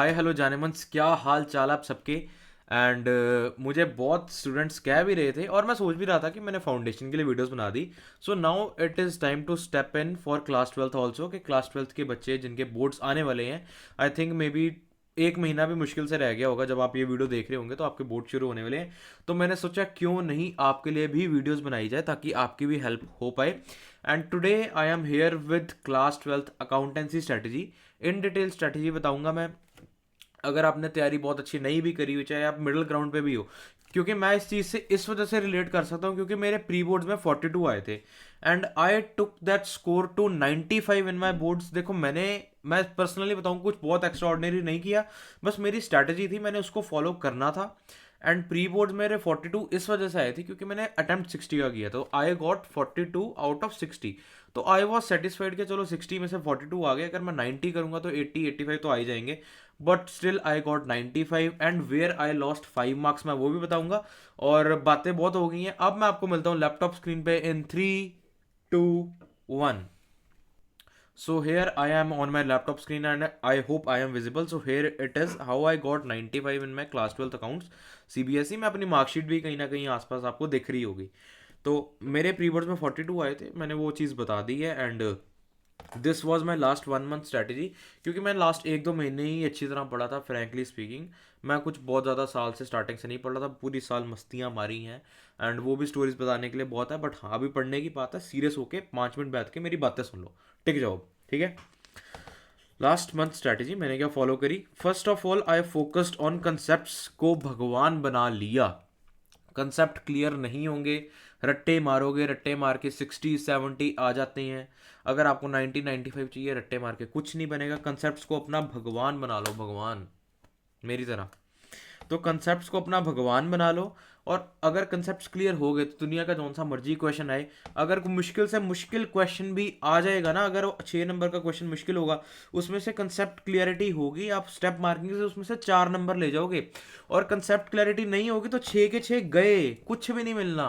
Hi hello जानेमन्स, क्या हाल चाल आप सबके। एंड मुझे बहुत स्टूडेंट्स कह भी रहे थे और मैं सोच भी रहा था कि मैंने फाउंडेशन के लिए वीडियोस बना दी। So now it is time to step in for class twelfth also, कि क्लास ट्वेल्थ के बच्चे जिनके बोर्ड्स आने वाले हैं। आई थिंक मे बी एक महीना भी मुश्किल से रह गया होगा, जब आप ये वीडियो देख रहे होंगे तो आपके बोर्ड शुरू होने वाले हैं। तो मैंने सोचा क्यों नहीं आपके लिए भी वीडियोस बनाई जाए ताकि आपकी भी हेल्प हो पाए। And today I am here with class twelfth accountancy strategy. In detail strategy बताऊंगा मैं। अगर आपने तैयारी बहुत अच्छी नहीं भी करी हुई, चाहे आप मिडिल ग्राउंड पे भी हो, क्योंकि मैं इस चीज़ से इस वजह से रिलेट कर सकता हूँ क्योंकि मेरे प्री बोर्ड्स में 42 आए थे। And I took that score to 95 in my boards. देखो मैं पर्सनली बताऊँ, कुछ बहुत एक्स्ट्रा ऑर्डिनरी नहीं किया, बस मेरी स्ट्रैटेजी थी, मैंने उसको फॉलो करना था। एंड प्री बोर्ड मेरे 42 इस वजह से आए थे क्योंकि मैंने अटेम्प्ट 60 का किया, तो आई गॉट 42 आउट ऑफ 60। तो आई वॉज सेटिस्फाइड कि चलो 60 में से 42 आ गए, अगर मैं 90 करूंगा तो 80 85 तो आ ही जाएंगे। But still I got 95 and where I lost 5 marks, मैं वो भी बताऊंगा। और बातें बहुत हो गई हैं, अब मैं आपको मिलता हूँ लैपटॉप स्क्रीन पे इन 3 2 1। So here I am on my laptop screen and I hope I am visible. So here it is how I got 95 in my class 12th accounts CBSE में। अपनी मार्कशीट भी कहीं ना कहीं आसपास आपको दिख रही होगी। तो मेरे प्री बोर्ड्स में 42 आए थे, मैंने वो चीज़ बता दी है। And this was my last 1 month strategy, क्योंकि मैं लास्ट 1 2 महीने ही अच्छी तरह पढ़ा था। फ्रैंकली स्पीकिंग, मैं कुछ बहुत ज़्यादा साल से स्टार्टिंग से नहीं पढ़ रहा था, पूरी साल मस्तियाँ मारी हैं। एंड वो भी स्टोरीज बताने के लिए बहुत है, बट हाँ अभी पढ़ने की बात है। सीरियस होके 5 मिनट बैठ के मेरी बातें सुन लो, टिक जाओ, ठीक है। लास्ट मंथ स्ट्रैटेजी मैंने क्या फॉलो करी। First of all I focused on concepts को भगवान बना लिया। कंसेप्ट क्लियर नहीं होंगे, रट्टे मारोगे, रट्टे मार के 60 70 आ जाते हैं। अगर आपको 90 95 चाहिए, रट्टे मार के कुछ नहीं बनेगा। कंसेप्ट्स को अपना भगवान बना लो, भगवान मेरी तरह। तो कंसेप्ट्स को अपना भगवान बना लो। और अगर कंसेप्ट्स क्लियर हो गए तो दुनिया का जौन सा मर्जी क्वेश्चन आए, अगर कोई मुश्किल से मुश्किल क्वेश्चन भी आ जाएगा ना, अगर 6 नंबर का क्वेश्चन मुश्किल होगा, उसमें से कंसेप्ट क्लियरिटी होगी, आप स्टेप मार्किंग से उसमें से 4 नंबर ले जाओगे। और कंसेप्ट क्लैरिटी नहीं होगी तो 6 के 6 गए, कुछ भी नहीं मिलना।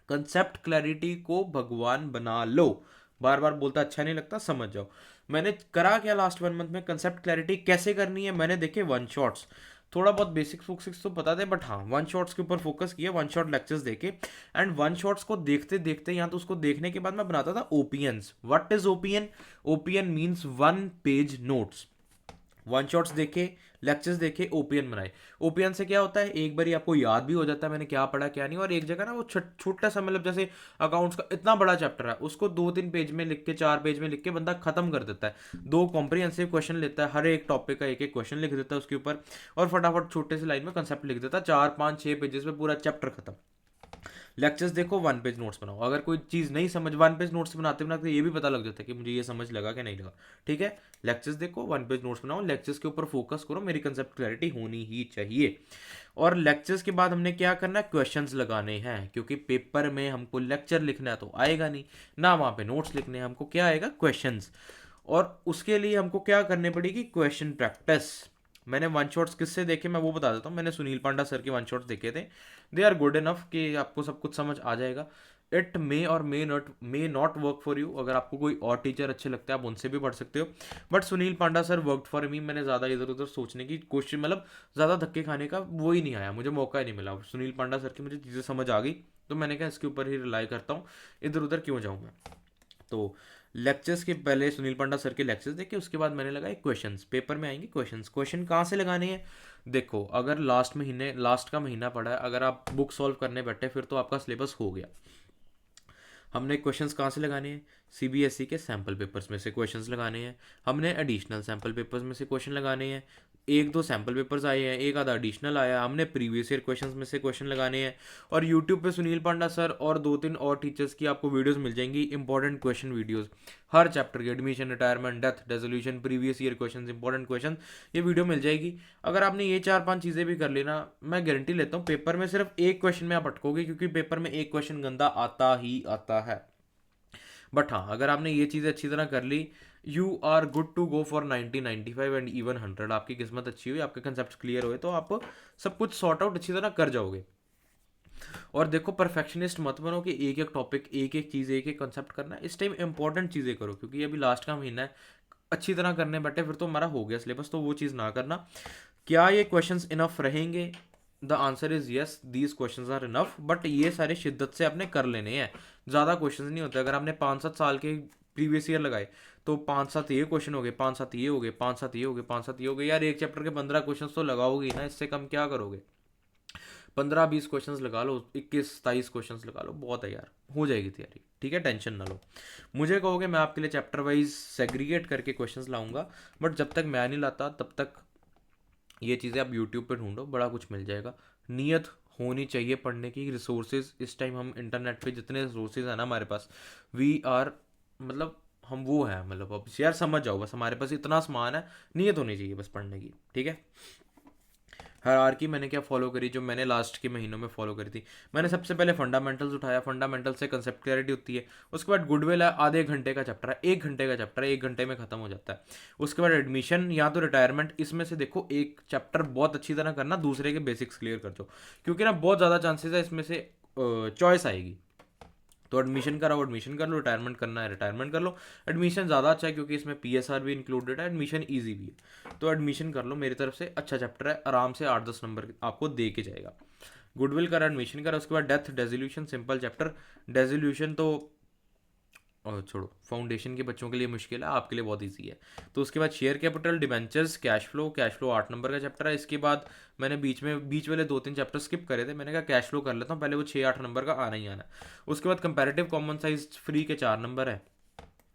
कंसेप्ट क्लैरिटी को भगवान बना लो। बार बार बोलता अच्छा नहीं लगता, समझ जाओ। मैंने करा क्या लास्ट 1 मंथ में, कंसेप्ट क्लैरिटी कैसे करनी है मैंने देखे वन शॉट्स। थोड़ा बहुत बेसिक्स वोक्सिक्स तो पता थे, बट हाँ वन शॉट्स के ऊपर फोकस किया, वन शॉट लेक्चर्स देखे। एंड वन शॉट्स को देखते देखते या तो उसको देखने के बाद मैं बनाता था OPNs. What is OPN? OPN means 1 page notes. One shots देखे, लेक्चर्स देखे, ओपीएन बनाए। ओपीएन से क्या होता है, एक बार आपको याद भी हो जाता है मैंने क्या पढ़ा क्या नहीं। और एक जगह ना वो छोटा सा, मतलब जैसे अकाउंट्स का इतना बड़ा चैप्टर है, उसको 2 3 पेज में लिख के, 4 पेज में लिख के बंदा खत्म कर देता है। 2 कॉम्प्रिहेंसिव क्वेश्चन लेता है, हर एक टॉपिक का एक एक क्वेश्चन लिख देता है उसके ऊपर, और फटाफट छोटे से लाइन में कंसेप्ट लिख देता है। 4 5 6 पेजेस में पूरा चैप्टर खत्म। लेक्चर्स देखो, 1 पेज नोट्स बनाओ। अगर कोई चीज़ नहीं समझ, 1 पेज नोट्स बनाते बनाते ये भी पता लग जाता है कि मुझे ये समझ लगा कि नहीं लगा, ठीक है। लेक्चर्स देखो, 1 पेज नोट्स बनाओ, लेक्चर्स के ऊपर फोकस करो, मेरी कंसेप्ट क्लैरिटी होनी ही चाहिए। और लेक्चर्स के बाद हमने क्या करना है, क्वेश्चंस लगाने हैं, क्योंकि पेपर में हमको लेक्चर लिखना है तो आएगा नहीं ना, वहाँ पे नोट्स लिखने हैं, हमको क्या आएगा, क्वेश्चंस। और उसके लिए हमको क्या करनी पड़ेगी, क्वेश्चन प्रैक्टिस। मैंने वन शॉट्स किससे देखे मैं वो बता देता हूँ। मैंने सुनील पांडा सर के वन शॉट्स देखे थे। दे आर गुड इनफ कि आपको सब कुछ समझ आ जाएगा। इट मे और may not work for you. अगर आपको कोई और टीचर अच्छे लगते हैं आप उनसे भी पढ़ सकते हो, but Sunil Panda sir worked for me. मैंने ज़्यादा इधर उधर सोचने की कोशिश, मतलब ज़्यादा धक्के खाने का वो ही नहीं आया, मुझे मौका ही नहीं मिला। सुनील पांडा सर की मुझे चीज़ें समझ आ गई, तो मैंने कहा इसके ऊपर ही रिलाई करता हूँ, इधर उधर क्यों जाऊँ मैं। तो लेक्चर्स के पहले सुनील पांडा सर के लेक्चर्स देखे, उसके बाद मैंने लगाए क्वेश्चंस। पेपर में आएंगे क्वेश्चंस, क्वेश्चन कहाँ से लगाने हैं। देखो, अगर लास्ट का महीना पड़ा है, अगर आप बुक सॉल्व करने बैठे फिर तो आपका सिलेबस हो गया। हमने क्वेश्चंस कहाँ से लगाने हैं, सीबीएसई के सैम्पल पेपर्स में से क्वेश्चंस लगाने हैं। हमने एडिशनल सैम्पल पेपर्स में से क्वेश्चन लगाने हैं। 1 2 सैम्पल पेपर्स आए हैं, एक आधा एडिशनल आया, हमने प्रीवियस ईयर क्वेश्चंस में से क्वेश्चन लगाने हैं। और यूट्यूब पे सुनील पांडा सर और 2 3 और टीचर्स की आपको वीडियोस मिल जाएंगी, इंपॉर्टेंट क्वेश्चन वीडियोस। हर चैप्टर के, admission, retirement, death, resolution, previous year question, important question, ये वीडियो मिल जाएगी। अगर आपने ये 4 5 चीज़ें भी कर लेना, मैं गारंटी लेता हूँ पेपर में सिर्फ एक क्वेश्चन में आप अटकोगे, क्योंकि पेपर में एक क्वेश्चन गंदा आता ही आता है। बट हाँ, अगर आपने ये चीज़ें अच्छी तरह कर ली, you are good to go for 90 95 and even 100। आपकी किस्मत अच्छी हुई, आपके कंसेप्ट क्लियर हुए, तो आप सब कुछ सॉर्ट आउट अच्छी तरह कर जाओगे। और देखो, परफेक्शनिस्ट मत बनो कि एक एक टॉपिक, एक एक चीज़, एक एक कंसेप्ट करना है। इस टाइम इंपॉर्टेंट चीज़ें करो, क्योंकि अभी लास्ट का महीना है। अच्छी तरह करने बैठे फिर तो हमारा हो गया सिलेबस, तो वो चीज़ ना करना। क्या ये क्वेश्चंस इनफ रहेंगे? The answer is yes, these questions are enough, but ये सारे शिद्दत से आपने कर लेने हैं। ज़्यादा क्वेश्चंस नहीं होते। अगर आपने 5-7 साल के प्रीवियस ईयर लगाए तो 5-7 ये क्वेश्चन हो गए, 5-7 ये हो गए, 5-7 ये हो गए, 5-7 ये हो गए, यार एक चैप्टर के 15 क्वेश्चन तो लगाओगे ही ना, इससे कम क्या करोगे? 15-20 क्वेश्चंस लगा लो, 21-27 क्वेश्चंस लगा लो, बहुत है यार, हो जाएगी तैयारी। ठीक है, टेंशन ना लो। मुझे कहोगे मैं आपके लिए चैप्टर वाइज सेग्रीगेट करके क्वेश्चंस लाऊंगा, बट जब तक मैं नहीं लाता तब तक ये चीज़ें आप यूट्यूब पे ढूंढो, बड़ा कुछ मिल जाएगा। नीयत होनी चाहिए पढ़ने की। रिसोर्सेज इस टाइम हम इंटरनेट पे जितने रिसोर्सेज है ना हमारे पास, वी आर, मतलब हम वो है, मतलब अब यार समझ जाओ, बस हमारे पास इतना सामान है, नीयत होनी चाहिए बस पढ़ने की। ठीक है। हायरार्की मैंने क्या फॉलो करी, जो मैंने लास्ट के महीनों में फॉलो करी थी। मैंने सबसे पहले फंडामेंटल्स उठाया, फंडामेंटल से कंसेप्ट क्लैरिटी होती है। उसके बाद गुडविल है, आधे घंटे का चैप्टर है, 1 घंटे का चैप्टर है, 1 घंटे में खत्म हो जाता है। उसके बाद एडमिशन या तो रिटायरमेंट, इसमें से देखो एक चैप्टर बहुत अच्छी तरह करना, दूसरे के बेसिक्स क्लियर कर दो, क्योंकि ना बहुत ज़्यादा चांसेस है इसमें से चॉइस आएगी। तो एडमिशन कराओ, एडमिशन कर लो, रिटायरमेंट करना है रिटायरमेंट कर लो। एडमिशन ज़्यादा अच्छा है क्योंकि इसमें पीएसआर भी इंक्लूडेड है, एडमिशन ईजी भी है, तो एडमिशन कर लो। मेरी तरफ से अच्छा चैप्टर है, आराम से 8-10 नंबर आपको दे के जाएगा। गुडविल करा, एडमिशन करा, उसके बाद death dissolution, simple chapter. Dissolution तो और छोड़ो, फाउंडेशन के बच्चों के लिए मुश्किल है, आपके लिए बहुत ईजी है। तो उसके बाद share capital, debentures, cash flow. Cash flow 8 number का चैप्टर है। इसके बाद मैंने बीच वाले 2-3 चैप्टर स्किप करे थे, मैंने कहा कैश फ्लो कर लेता हूँ पहले, वो 6-8 नंबर का आना ही आना है। उसके बाद कंपैरेटिव कॉमन साइज फ्री के 4 नंबर है।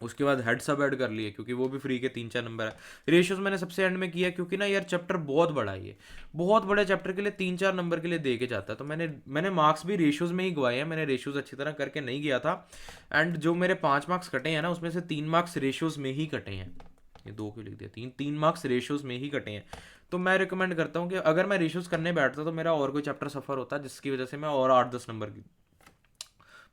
उसके बाद हेड सब ऐड कर लिए क्योंकि वो भी फ्री के 3-4 नंबर है। रेशियोज मैंने सबसे एंड में किया क्योंकि ना यार चैप्टर बहुत बड़ा है, ये बहुत बड़े चैप्टर के लिए 3-4 नंबर के लिए दे के जाता है, तो मैंने मार्क्स भी रेशियोज में ही गवाए हैं। मैंने रेशियोज अच्छी तरह करके नहीं गया था, एंड जो मेरे 5 मार्क्स कटे हैं ना, उसमें से 3 मार्क्स रेशियोज में ही कटे हैं। ये 2 क्यों लिख दिया, 3 मार्क्स रेशियोज में ही कटे हैं। तो मैं रिकमेंड करता हूँ कि अगर मैं रेशियोज करने बैठता तो मेरा और कोई चैप्टर सफ़र होता, जिसकी वजह से मैं और 8-10 नंबर की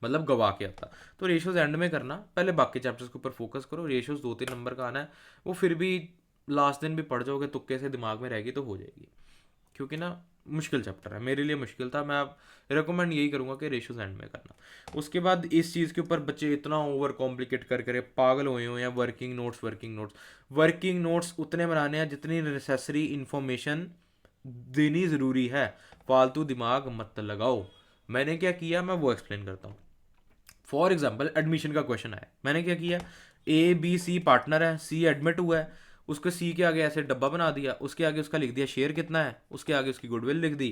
मतलब गवा के आता। तो रेशियोज एंड में करना, पहले बाकी चैप्टर्स के ऊपर फोकस करो। रेशियोज 2-3 नंबर का आना है, वो फिर भी लास्ट दिन भी पढ़ जाओगे, तुक्के से दिमाग में रहेगी तो हो जाएगी। क्योंकि ना मुश्किल चैप्टर है, मेरे लिए मुश्किल था। मैं अब रिकमेंड यही करूँगा कि रेशियोज एंड में करना। उसके बाद इस चीज़ के ऊपर बच्चे इतना ओवर कॉम्प्लिकेट कर करे पागल हुए हुए हैं। Working notes, working notes, working notes उतने बनाने हैं जितनी नेसेसरी इन्फॉर्मेशन देनी ज़रूरी है। फालतू दिमाग मत लगाओ। मैंने क्या किया मैं वो एक्सप्लेन करता हूँ। फॉर एग्जाम्पल एडमिशन का क्वेश्चन आया, मैंने क्या किया, ए बी सी पार्टनर है, सी एडमिट हुआ है, उसको सी के आगे ऐसे डब्बा बना दिया, उसके आगे उसका लिख दिया शेयर कितना है, उसके आगे उसकी गुडविल लिख दी,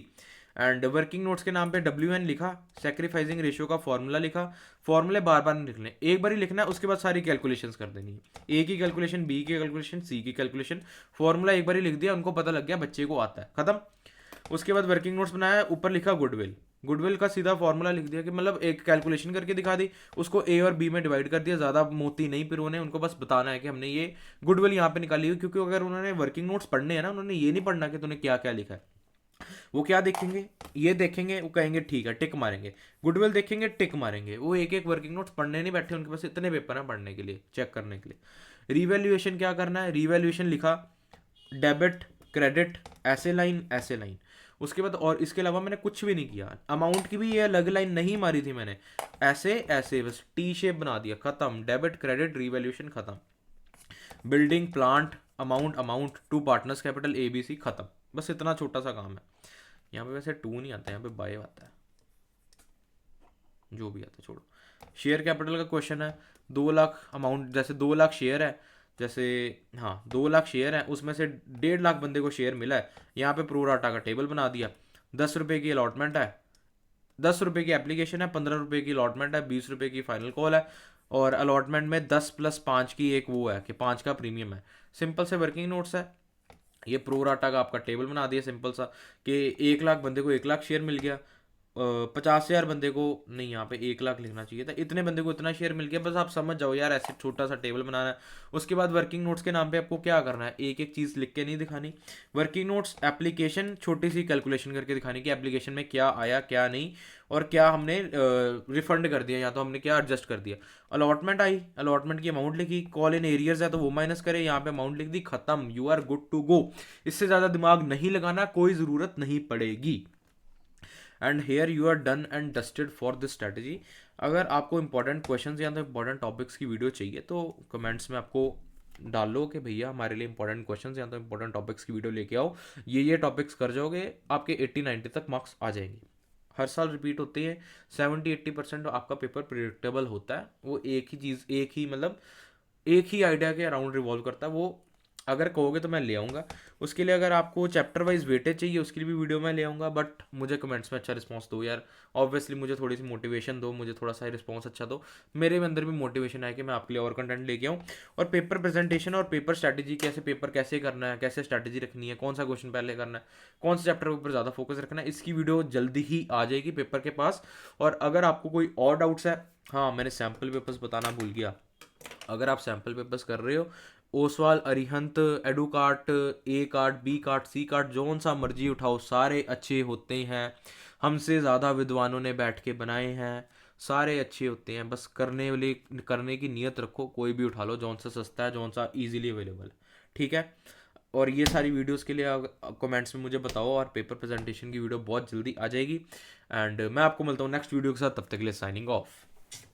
एंड वर्किंग नोट्स के नाम पे WN लिखा, सेक्रीफाइसिंग रेशियो का फॉर्मूला लिखा। फॉर्मूले बार बार नहीं लिखने, एक बार ही लिखना है, उसके बाद सारी कैलकुलेशंस कर देनी है। ए की कैलकुलेशन, बी की कैलकुलेशन, सी की कैलकुलेशन, फॉर्मूला एक बार ही लिख दिया, उनको पता लग गया बच्चे को आता है, खत्म। उसके बाद वर्किंग नोट्स बनाया, ऊपर लिखा गुडविल, गुडविल का सीधा फॉर्मूला लिख दिया कि मतलब एक कैलकुलेशन करके दिखा दी, उसको ए और बी में डिवाइड कर दिया, ज़्यादा मोती नहीं फिर उन्हें, उनको बस बताना है कि हमने ये गुडविल यहाँ पे निकाली हुई। क्योंकि अगर उन्होंने वर्किंग नोट्स पढ़ने हैं ना, उन्होंने ये नहीं पढ़ना कि तूने क्या क्या लिखा है। वो क्या देखेंगे, ये देखेंगे, वो कहेंगे ठीक है, टिक मारेंगे। गुडविल देखेंगे, टिक मारेंगे। वो एक एक वर्किंग नोट्स पढ़ने नहीं बैठे, उनके पास इतने पेपर हैं पढ़ने के लिए, चेक करने के लिए। रिवैल्यूएशन क्या करना है, रिवैल्यूएशन लिखा, डेबिट क्रेडिट, ऐसे लाइन ऐसे लाइन। उसके बाद और इसके अलावा मैंने कुछ भी नहीं किया। अमाउंट की भी ये अलग लाइन नहीं मारी थी मैंने, ऐसे ऐसे बस टी शेप बना दिया, खत्म। डेबिट क्रेडिट रिवैल्यूएशन खत्म। Building plant, amount amount to partners capital ABC, खत्म। बस इतना छोटा सा काम है। यहाँ पे वैसे टू नहीं आता, यहाँ पे बाय आता है, जो भी आता है छोड़ो। शेयर कैपिटल का क्वेश्चन है, 2 लाख अमाउंट, जैसे 2 लाख शेयर है, जैसे हाँ 2 लाख शेयर है, उसमें से 1.5 लाख बंदे को शेयर मिला है। यहाँ पे प्रोराटा का टेबल बना दिया। 10 रुपये की अलॉटमेंट है, 10 रुपये की एप्लीकेशन है, 15 रुपये की अलॉटमेंट है, 20 रुपये की फाइनल कॉल है, और अलॉटमेंट में 10+5 की एक वो है कि 5 का प्रीमियम है। सिंपल से वर्किंग नोट्स है। ये प्रोराटा का आपका टेबल बना दिया सिंपल सा, कि 1 लाख बंदे को 1 लाख शेयर मिल गया, 50,000 बंदे को नहीं, यहाँ पे 1 लाख लिखना चाहिए था, इतने बंदे को इतना शेयर मिल गया। बस आप समझ जाओ यार, ऐसे छोटा सा टेबल बनाना है। उसके बाद वर्किंग नोट्स के नाम पे आपको क्या करना है, एक एक चीज़ लिख के नहीं दिखानी। वर्किंग नोट्स एप्लीकेशन, छोटी सी कैलकुलेशन करके दिखानी कि एप्लीकेशन में क्या आया क्या नहीं, और क्या हमने रिफंड कर दिया या तो हमने क्या एडजस्ट कर दिया। अलॉटमेंट आई, अलॉटमेंट की अमाउंट लिखी, कॉल इन एरियर्स है तो वो माइनस करे, यहाँ पे अमाउंट लिख दी, खत्म, you are good to go. इससे ज़्यादा दिमाग नहीं लगाना, कोई ज़रूरत नहीं पड़ेगी। And here you are done and dusted for this strategy. अगर आपको इंपॉर्टेंट क्वेश्चन या तो इंपॉर्टेंट टॉपिक्स की वीडियो चाहिए तो कमेंट्स में आपको डाल लो कि भैया हमारे लिए इंपॉर्टेंट क्वेश्चंस या तो इंपॉर्टेंट टॉपिक्स की वीडियो लेके आओ, ये टॉपिक्स कर जाओगे, आपके 80-90 तक मार्क्स आ जाएंगे। हर साल रिपीट होती है। 70-80% आपका पेपर प्रिडिक्टेबल होता है, वो एक ही चीज़, एक ही मतलब एक ही आइडिया के अराउंड रिवॉल्व करता है वो। अगर कहोगे तो मैं ले आऊँगा। उसके लिए अगर आपको चैप्टर वाइज वेटेज चाहिए उसके लिए भी वीडियो मैं ले आऊँगा, बट मुझे कमेंट्स में अच्छा रिस्पॉन्स दो यार। ऑब्वियसली मुझे थोड़ी सी मोटिवेशन दो, मुझे थोड़ा सा रिस्पॉन्स अच्छा दो, मेरे अंदर भी मोटिवेशन है कि मैं आपके लिए और कंटेंट लेके आऊँ। और पेपर प्रेजेंटेशन और पेपर स्ट्रैटेजी, कैसे पेपर कैसे करना है, कैसे स्ट्रैटेजी रखनी है, कौन सा क्वेश्चन पहले करना है, कौन से चैप्टर के ऊपर ज़्यादा फोकस रखना है, इसकी वीडियो जल्दी ही आ जाएगी पेपर के पास। और अगर आपको कोई और डाउट्स है, हाँ मैंने सैम्पल पेपर्स बताना भूल गया। अगर आप सैम्पल पेपर्स कर रहे हो, ओसवाल, अरिहंत, एडुकार्ट, ए कार्ट, बी कार्ट, सी कार्ट, जौन सा मर्जी उठाओ, सारे अच्छे होते हैं। हमसे ज़्यादा विद्वानों ने बैठ के बनाए हैं, सारे अच्छे होते हैं। बस करने की नीयत रखो, कोई भी उठा लो, जौन सा सस्ता है, जौन सा इजीली अवेलेबल है, ठीक है। और ये सारी वीडियोस के लिए कमेंट्स में मुझे बताओ, और पेपर प्रेजेंटेशन की वीडियो बहुत जल्दी आ जाएगी। एंड मैं आपको मिलता हूँ नेक्स्ट वीडियो के साथ, तब तक के लिए साइनिंग ऑफ।